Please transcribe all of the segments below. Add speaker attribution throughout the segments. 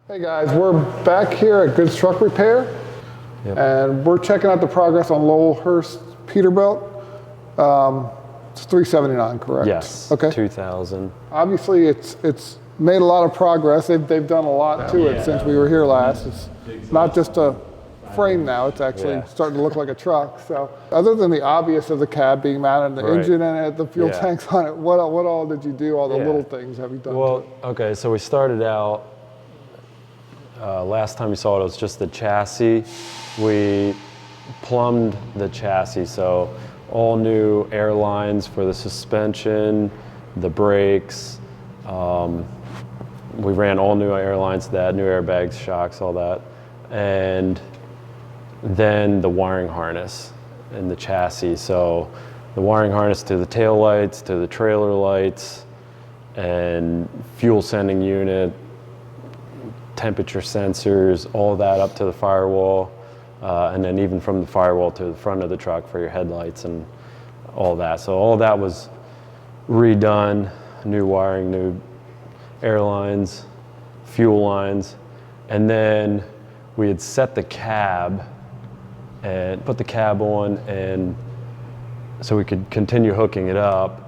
Speaker 1: Hey guys, we're back here at Goods Truck Repair, and we're checking out the progress on Lowell Horst Peterbilt. It's 379, correct?
Speaker 2: Yes.
Speaker 1: Okay.
Speaker 2: 2000.
Speaker 1: Obviously, it's made a lot of progress. They've done a lot to it since we were here last. It's not just a frame now; it's actually starting to look like a truck. So, other than the obvious of the cab being mounted, the engine in it, the fuel tanks on it, what all did you do? All the little things have you done?
Speaker 2: Well, okay. So we started out. Last time we saw it was just the chassis. We plumbed the chassis, so all new air lines for the suspension, the brakes. We ran all new air lines to that, new airbags, shocks, all that. And then the wiring harness in the chassis. So the wiring harness to the tail lights, to the trailer lights, and fuel sending unit, temperature sensors, all that up to the firewall, and then even from the firewall to the front of the truck for your headlights and all that. So all that was redone, new wiring, new airlines, fuel lines, and then we had set the cab and put the cab on, and so we could continue hooking it up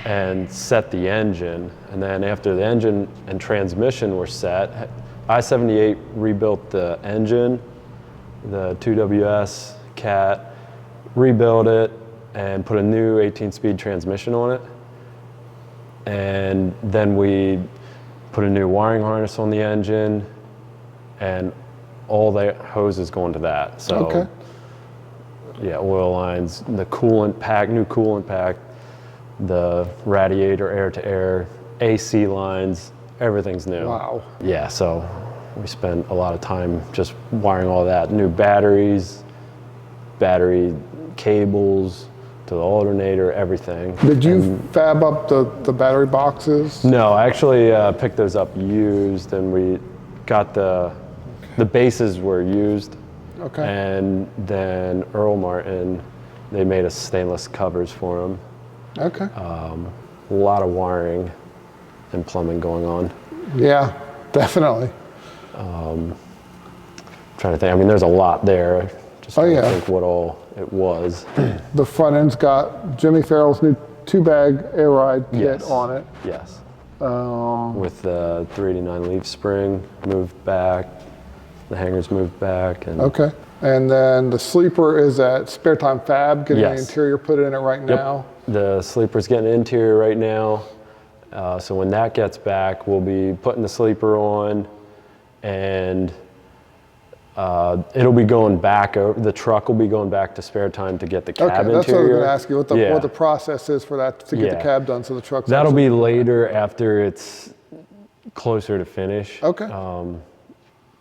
Speaker 2: and set the engine. And then after the engine and transmission were set, I-78 rebuilt the engine, the 2WS Cat, rebuilt it and put a new 18-speed transmission on it. And then we put a new wiring harness on the engine, and all the hoses going to that. So yeah, oil lines, the coolant pack, new coolant pack, the radiator, air-to-air, AC lines, everything's new.
Speaker 1: Wow.
Speaker 2: Yeah, so we spent a lot of time just wiring all that. New batteries, battery cables to the alternator, everything.
Speaker 1: Did you fab up the battery boxes?
Speaker 2: No, I actually picked those up used, and we got the bases were used.
Speaker 1: Okay.
Speaker 2: And then Earl Martin, they made us stainless covers for them.
Speaker 1: Okay.
Speaker 2: A lot of wiring and plumbing going on.
Speaker 1: Yeah, definitely.
Speaker 2: Trying to think, I mean, there's a lot there. Just trying to
Speaker 1: yeah.
Speaker 2: think what all it was.
Speaker 1: The front end's got Jimmy Farrell's new 2-bag air ride kit on it.
Speaker 2: Yes. With the 389 leaf spring moved back, the hangers moved back. And
Speaker 1: okay. And then the sleeper is at Spare Time Fab, getting the interior put in it right now.
Speaker 2: The sleeper's getting the interior right now. So when that gets back, we'll be putting the sleeper on, and it'll be going back, the truck will be going back to Spare Time to get the cab interior.
Speaker 1: That's what I was going to ask you, what the process is for that, to get the cab done so the truck's...
Speaker 2: That'll be later after it's closer to finish.
Speaker 1: Okay.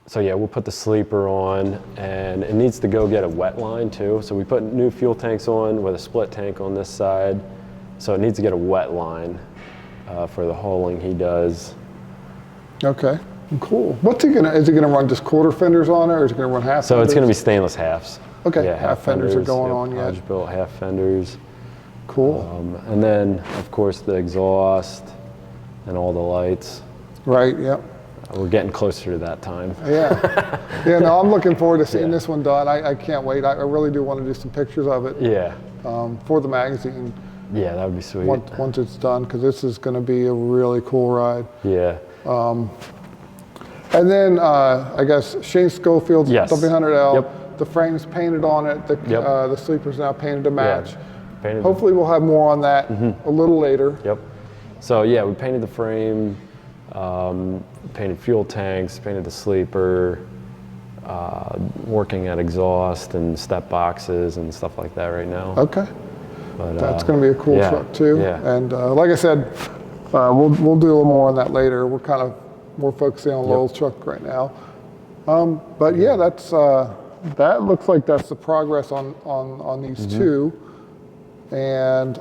Speaker 2: So yeah, we'll put the sleeper on, and it needs to go get a wet line too. So we put new fuel tanks on with a split tank on this side. So it needs to get a wet line for the hauling he does.
Speaker 1: Okay, cool. What's he gonna, is he gonna run just quarter fenders on it, or is he gonna run half fenders?
Speaker 2: So it's gonna be stainless halves.
Speaker 1: Okay,
Speaker 2: yeah,
Speaker 1: half fenders are going on yet.
Speaker 2: Hodge-built half fenders.
Speaker 1: Cool.
Speaker 2: And then, of course, the exhaust and all the lights.
Speaker 1: Right, yep.
Speaker 2: We're getting closer to that time.
Speaker 1: Yeah. Yeah, no, I'm looking forward to seeing this one done. I can't wait. I really do want to do some pictures of it.
Speaker 2: Yeah.
Speaker 1: For the magazine.
Speaker 2: Yeah, that would be sweet.
Speaker 1: Once it's done, because this is going to be a really cool ride.
Speaker 2: Yeah.
Speaker 1: And then I guess Shane Schofield's W100L.
Speaker 2: Yep.
Speaker 1: The frame's painted on it. The sleeper's now painted to match.
Speaker 2: Yeah.
Speaker 1: Hopefully we'll have more on that a little later.
Speaker 2: Yep. So yeah, we painted the frame, painted fuel tanks, painted the sleeper, working at exhaust and step boxes and stuff like that right now.
Speaker 1: Okay.
Speaker 2: But,
Speaker 1: that's going to be a cool truck too.
Speaker 2: Yeah.
Speaker 1: And like I said, we'll do a little more on that later. We're kind of more focusing on Lowell's truck right now. But yeah, that's that looks like that's the progress on these two. And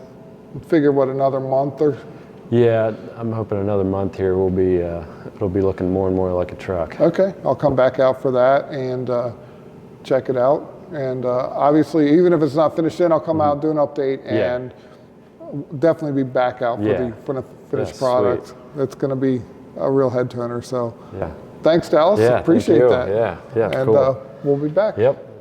Speaker 1: figure what, another month or?
Speaker 2: Yeah, I'm hoping another month here will be it'll be looking more and more like a truck.
Speaker 1: Okay, I'll come back out for that and check it out. And obviously, even if it's not finished in, I'll come out and do an update and definitely be back out for the finished product. It's going to be a real head turner. So Thanks, Dallas.
Speaker 2: Yeah,
Speaker 1: Appreciate
Speaker 2: thank you.
Speaker 1: that.
Speaker 2: Yeah,
Speaker 1: And
Speaker 2: cool.
Speaker 1: we'll be back.
Speaker 2: Yep.